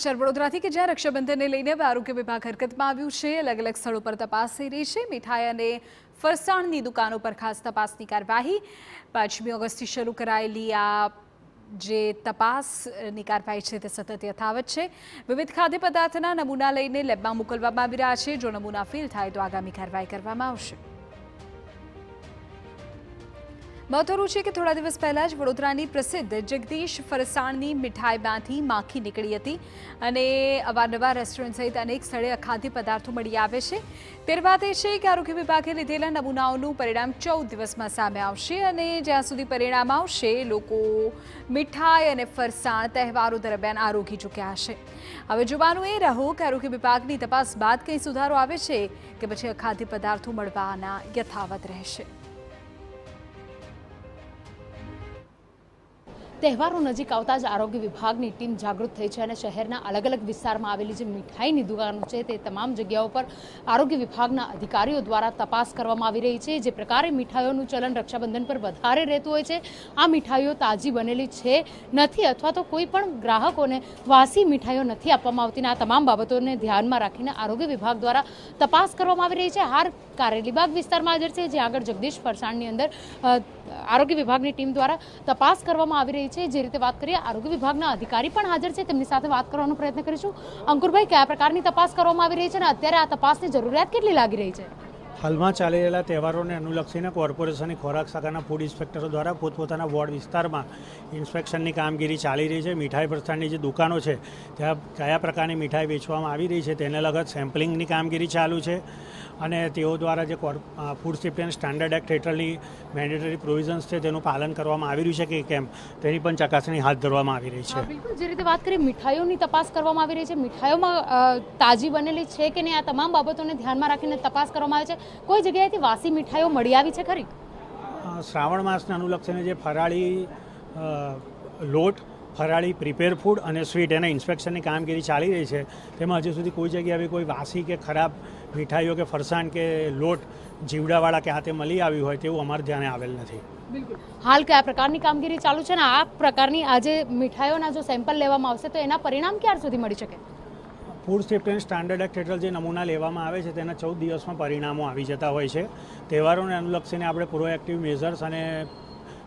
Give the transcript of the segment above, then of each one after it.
વડોદરાથી કે જ્યાં રક્ષાબંધનને લઈને આરોગ્ય વિભાગ હરકતમાં આવ્યું છે। અલગ અલગ સ્થળો પર તપાસ થઈ રહી છે। મીઠાઈ અને ફરસાણની દુકાનો પર ખાસ તપાસની કાર્યવાહી 5મી ઓગસ્ટથી શરૂ કરાયેલી આ જે તપાસની કાર્યવાહી છે તે સતત યથાવત છે। વિવિધ ખાદ્ય પદાર્થના નમૂના લઈને લેબમાં મોકલવામાં આવી રહ્યા છે। જો નમૂના ફેલ થાય તો આગામી કાર્યવાહી કરવામાં આવશે। મહત્વનું છે કે થોડા દિવસ પહેલા જ વડોદરાની પ્રસિદ્ધ જગદીશ ફરસાણની મીઠાઈમાંથી માખી નીકળી હતી અને અવારનવાર રેસ્ટોરન્ટ સહિત અનેક સ્થળે અખાદ્ય પદાર્થો મળી આવે છે। ત્યારે વાત એ છે કે આરોગ્ય વિભાગે લીધેલા નમૂનાઓનું પરિણામ 14 દિવસમાં સામે આવશે અને જ્યાં સુધી પરિણામ આવશે લોકો મીઠાઈ અને ફરસાણ તહેવારો દરમિયાન આરોગી ચૂક્યા હશે। હવે જોવાનું એ રહ્યું કે આરોગ્ય વિભાગની તપાસ બાદ કંઈ સુધારો આવે છે કે પછી અખાદ્ય પદાર્થો મળવાના યથાવત રહેશે। તહેવારો નજીક આવતા જ આરોગ્ય વિભાગની ટીમ જાગૃત થઈ છે અને શહેરના અલગ અલગ વિસ્તારમાં આવેલી જે મીઠાઈની દુકાનો છે તે તમામ જગ્યાઓ પર આરોગ્ય વિભાગના અધિકારીઓ દ્વારા તપાસ કરવામાં આવી રહી છે। જે પ્રકારે મીઠાઈઓનું ચલણ રક્ષાબંધન પર વધારે રહેતું હોય છે, આ મીઠાઈઓ તાજી બનેલી છે નથી અથવા તો કોઈ પણ ગ્રાહકોને વાસી મીઠાઈઓ નથી આપવામાં આવતી। આ તમામ બાબતોને ધ્યાનમાં રાખીને આરોગ્ય વિભાગ દ્વારા તપાસ કરવામાં આવી રહી છે। હાર કારેલીબાગ વિસ્તારમાં હાજર છે, જ્યાં આગળ જગદીશ ફરસાણની અંદર આરોગ્ય વિભાગની ટીમ દ્વારા તપાસ કરવામાં આવી રહી છે। જે રીતે વાત કરીએ, આરોગ્ય વિભાગના અધિકારી પણ હાજર છે, તેમની સાથે વાત કરવાનો પ્રયત્ન કરીશું। અંકુરભાઈ, કયા પ્રકારની તપાસ કરવામાં આવી રહી છે અને અત્યારે આ તપાસની જરૂરિયાત કેટલી લાગી રહી છે? હાલમાં ચાલી રહેલા તહેવારોને અનુલક્ષીને કોર્પોરેશનની ખોરાક શાખાના ફૂડ ઇન્સ્પેક્ટરો દ્વારા પોતપોતાના વોર્ડ વિસ્તારમાં ઇન્સ્પેક્શનની કામગીરી ચાલી રહી છે। મીઠાઈ ફરસાણની જે દુકાનો છે ત્યાં કયા પ્રકારની મીઠાઈ વેચવામાં આવી રહી છે તેને લગત સેમ્પલિંગની કામગીરી ચાલુ છે અને તેઓ દ્વારા જે food safety and standard act હેઠળની મેન્ડેટરી પ્રોવિઝન્સ છે તેનું પાલન કરવામાં આવી રહ્યું છે કે કેમ તેની પણ ચકાસણી હાથ ધરવામાં આવી રહી છે। બિલકુલ, જે રીતે વાત કરીએ મીઠાઈઓની તપાસ કરવામાં આવી રહી છે, મીઠાઈઓમાં તાજી બનેલી છે કે નહીં, આ તમામ બાબતોને ધ્યાનમાં રાખીને તપાસ કરવામાં આવે છે। કોઈ જગ્યાએથી વાસી મીઠાઈઓ મળી આવી છે ખરી? શ્રાવણ માસને અનુલક્ષીને જે ફરાળી લોટ, ફરાળી પ્રિપેર ફૂડ અને સ્વીટ એના ઇન્સ્પેક્શનની કામગીરી ચાલી રહી છે, તેમાં હજુ સુધી કોઈ જગ્યાએ કોઈ વાસી કે ખરાબ મીઠાઈઓ કે ફરસાણ કે લોટ જીવડાવાળા કે હાથે મળી આવ્યું હોય તેવું અમારે ધ્યાને આવેલ નથી। બિલકુલ, હાલ કયા પ્રકારની કામગીરી ચાલુ છે ને આ પ્રકારની આજે મીઠાઈઓના જો સેમ્પલ લેવામાં આવશે તો એના પરિણામ ક્યાર સુધી મળી શકે? Food safety and standard act હેઠળ જે નમૂના લેવામાં આવે છે તેના 14 દિવસમાં પરિણામો આવી જતા હોય છે। તહેવારોને અનુલક્ષીને આપણે પ્રોએક્ટિવ મેઝર્સ અને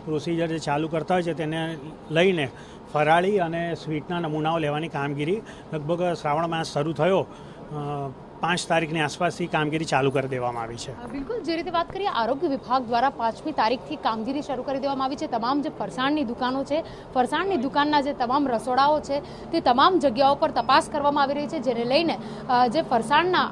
પ્રોસિજર જે ચાલુ કરતા હોય છે તેને લઈને ફરાળી અને સ્વીટના નમૂનાઓ લેવાની કામગીરી લગભગ શ્રાવણ માસ શરૂ થયો 5 તારીખની આસપાસથી કામગીરી ચાલુ કરી દેવામાં આવી છે। બિલકુલ, જે રીતે વાત કરીએ, આરોગ્ય વિભાગ દ્વારા 5મી તારીખથી કામગીરી શરૂ કરી દેવામાં આવી છે। તમામ જે ફરસાણની દુકાનો છે, ફરસાણની દુકાનના જે તમામ રસોડાઓ છે તે તમામ જગ્યાઓ પર તપાસ કરવામાં આવી રહી છે, જેને લઈને જે ફરસાણના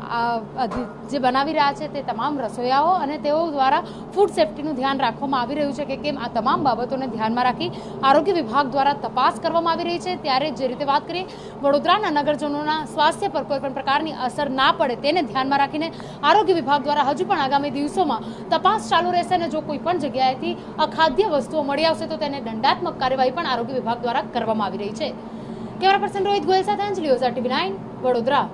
જે બનાવી રહ્યા છે તે તમામ રસોઈયાઓ અને તેઓ દ્વારા ફૂડ સેફ્ટીનું ધ્યાન રાખવામાં આવી રહ્યું છે કે કેમ, આ તમામ બાબતોને ધ્યાનમાં રાખી આરોગ્ય વિભાગ દ્વારા તપાસ કરવામાં આવી રહી છે। ત્યારે જે રીતે વાત કરીએ, વડોદરાના નગરજનોના સ્વાસ્થ્ય પર કોઈ પણ પ્રકારની અસર ના પડે તેને ધ્યાનમાં રાખીને આરોગ્ય વિભાગ દ્વારા હજુ પણ આગામી દિવસોમાં તપાસ ચાલુ રહેશે અને જો કોઈ પણ જગ્યાએથી અખાદ્ય વસ્તુઓ મળી આવશે તો તેને દંડાત્મક કાર્યવાહી પણ આરોગ્ય વિભાગ દ્વારા કરવામાં આવી રહી છે। કેમેરા પર્સન રોહિત ગોયલ સાથે અંજલિ ઓઝા, TV9 વડોદરા।